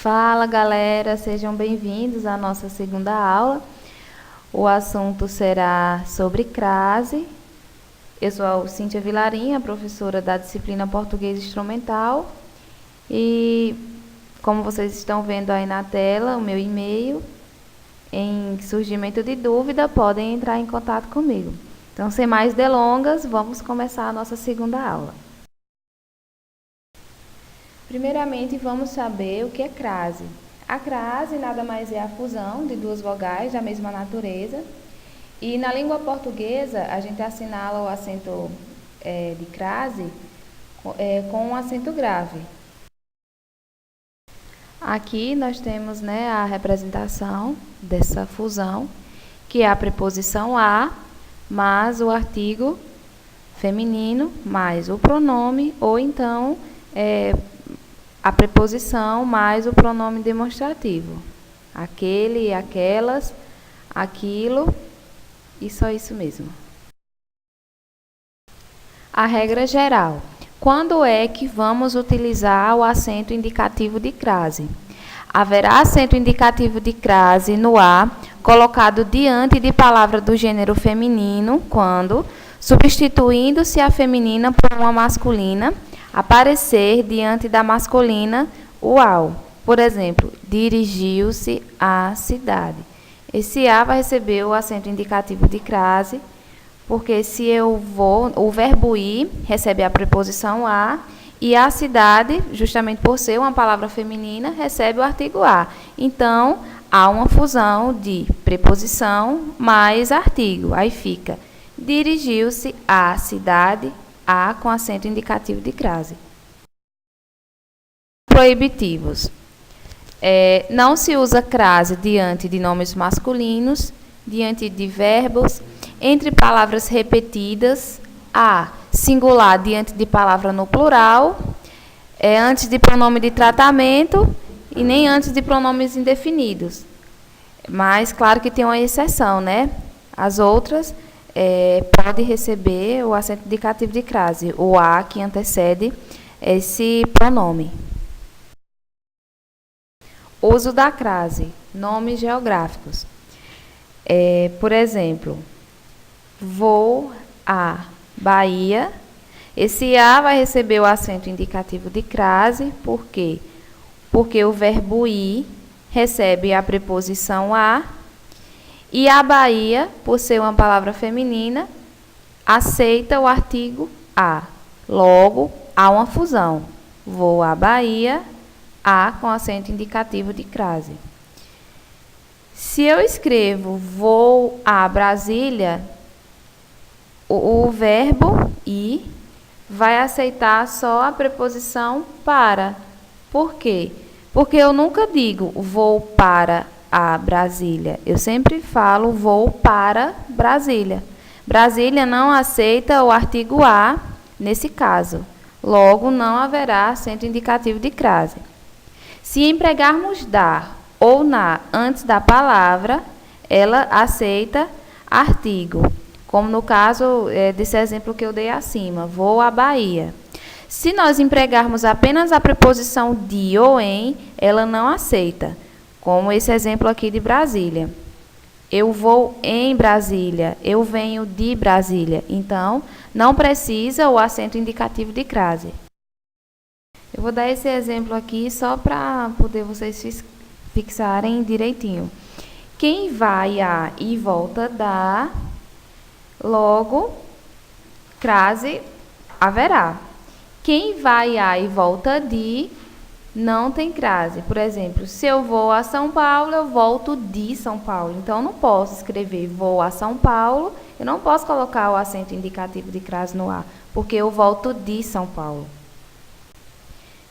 Fala, galera, sejam bem-vindos à nossa segunda aula. O assunto será sobre crase. Eu sou a Cíntia Vilarinha, professora da disciplina Português Instrumental. E, como vocês estão vendo aí na tela, o meu e-mail, em surgimento de dúvida, podem entrar em contato comigo. Então, sem mais delongas, vamos começar a nossa segunda aula. Primeiramente, vamos saber o que é crase. A crase nada mais é a fusão de duas vogais da mesma natureza. E na língua portuguesa, a gente assinala o acento de crase com um acento grave. Aqui nós temos, a representação dessa fusão, que é a preposição a, mais o artigo feminino, mais o pronome, ou então a preposição mais o pronome demonstrativo. Aquele, aquelas, aquilo, e só isso mesmo. A regra geral. Quando é que vamos utilizar o acento indicativo de crase? Haverá acento indicativo de crase no A, colocado diante de palavra do gênero feminino, quando, substituindo-se a feminina por uma masculina, aparecer diante da masculina o ao. Por exemplo, dirigiu-se à cidade. Esse A vai receber o acento indicativo de crase, porque se eu vou, o verbo ir recebe a preposição a, e a cidade, justamente por ser uma palavra feminina, recebe o artigo a. Então, há uma fusão de preposição mais artigo. Aí fica, dirigiu-se à cidade, a com acento indicativo de crase. Proibitivos. Não se usa crase diante de nomes masculinos, diante de verbos, entre palavras repetidas, a singular diante de palavra no plural, antes de pronome de tratamento e nem antes de pronomes indefinidos. Mas, claro que tem uma exceção, As outras pode receber o acento indicativo de crase, o a que antecede esse pronome. Uso da crase, nomes geográficos. Por exemplo, vou à Bahia. Esse a vai receber o acento indicativo de crase, por quê? Porque o verbo ir recebe a preposição a, e a Bahia, por ser uma palavra feminina, aceita o artigo a. Logo, há uma fusão. Vou à Bahia, a com acento indicativo de crase. Se eu escrevo vou a Brasília, o verbo ir vai aceitar só a preposição para. Por quê? Porque eu nunca digo vou para a Brasília. Eu sempre falo vou para Brasília. Brasília não aceita o artigo a nesse caso. Logo, não haverá acento indicativo de crase. Se empregarmos dar ou na antes da palavra, ela aceita artigo. Como no caso desse exemplo que eu dei acima, vou à Bahia. Se nós empregarmos apenas a preposição de ou em, ela não aceita. Como esse exemplo aqui de Brasília. Eu vou em Brasília, eu venho de Brasília. Então, não precisa o acento indicativo de crase. Eu vou dar esse exemplo aqui só para poder vocês fixarem direitinho. Quem vai a e volta da, logo, crase haverá. Quem vai a e volta de, não tem crase. Por exemplo, se eu vou a São Paulo, eu volto de São Paulo. Então, eu não posso escrever vou a São Paulo, eu não posso colocar o acento indicativo de crase no a, porque eu volto de São Paulo.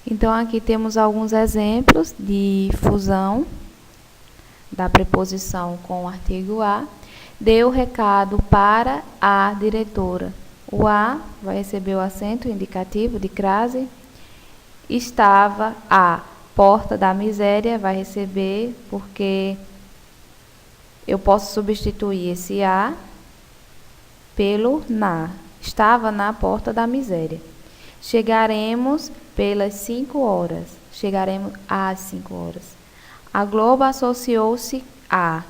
Então, aqui temos alguns exemplos de fusão da preposição com o artigo a. Deu recado para a diretora. O a vai receber o acento indicativo de crase. Estava a porta da miséria, vai receber, porque eu posso substituir esse a pelo na. Estava na porta da miséria. Chegaremos pelas 5 horas. chegaremos às 5 horas. A Globo associou-se a.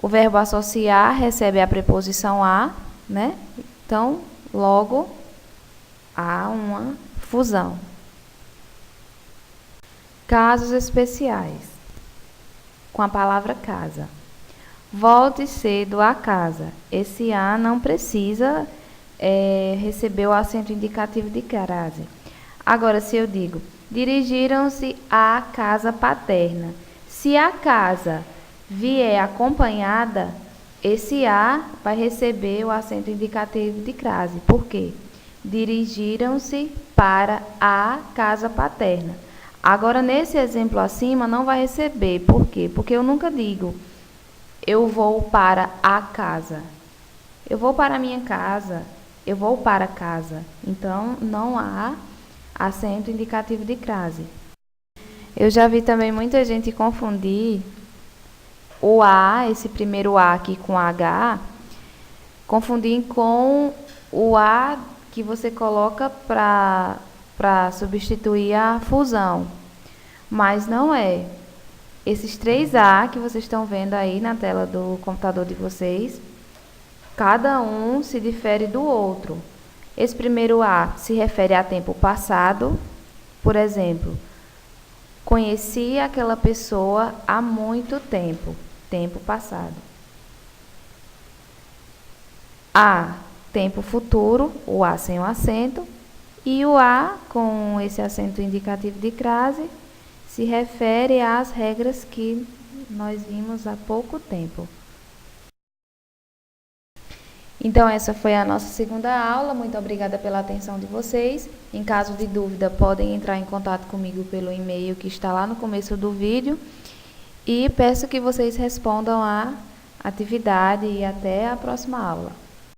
O verbo associar recebe a preposição a, né? Então, logo, há uma fusão. Casos especiais. Com a palavra casa. Volte cedo à casa. Esse a não precisa receber o acento indicativo de crase. Agora, se eu digo, dirigiram-se à casa paterna. Se a casa vier acompanhada, esse a vai receber o acento indicativo de crase. Por quê? Dirigiram-se para a casa paterna. Agora, nesse exemplo acima, não vai receber. Por quê? Porque eu nunca digo, eu vou para a casa. Eu vou para a minha casa. Eu vou para casa. Então, não há acento indicativo de crase. Eu já vi também muita gente confundir o A, esse primeiro A aqui com H, confundir com o A que você coloca para substituir a fusão. Mas não é. Esses 3 A que vocês estão vendo aí na tela do computador de vocês, cada um se difere do outro. Esse primeiro A se refere a tempo passado. Por exemplo, conheci aquela pessoa há muito tempo. Tempo passado. A, tempo futuro, o A sem o acento. E o A, com esse acento indicativo de crase, se refere às regras que nós vimos há pouco tempo. Então, essa foi a nossa segunda aula. Muito obrigada pela atenção de vocês. Em caso de dúvida, podem entrar em contato comigo pelo e-mail que está lá no começo do vídeo. E peço que vocês respondam à atividade e até a próxima aula.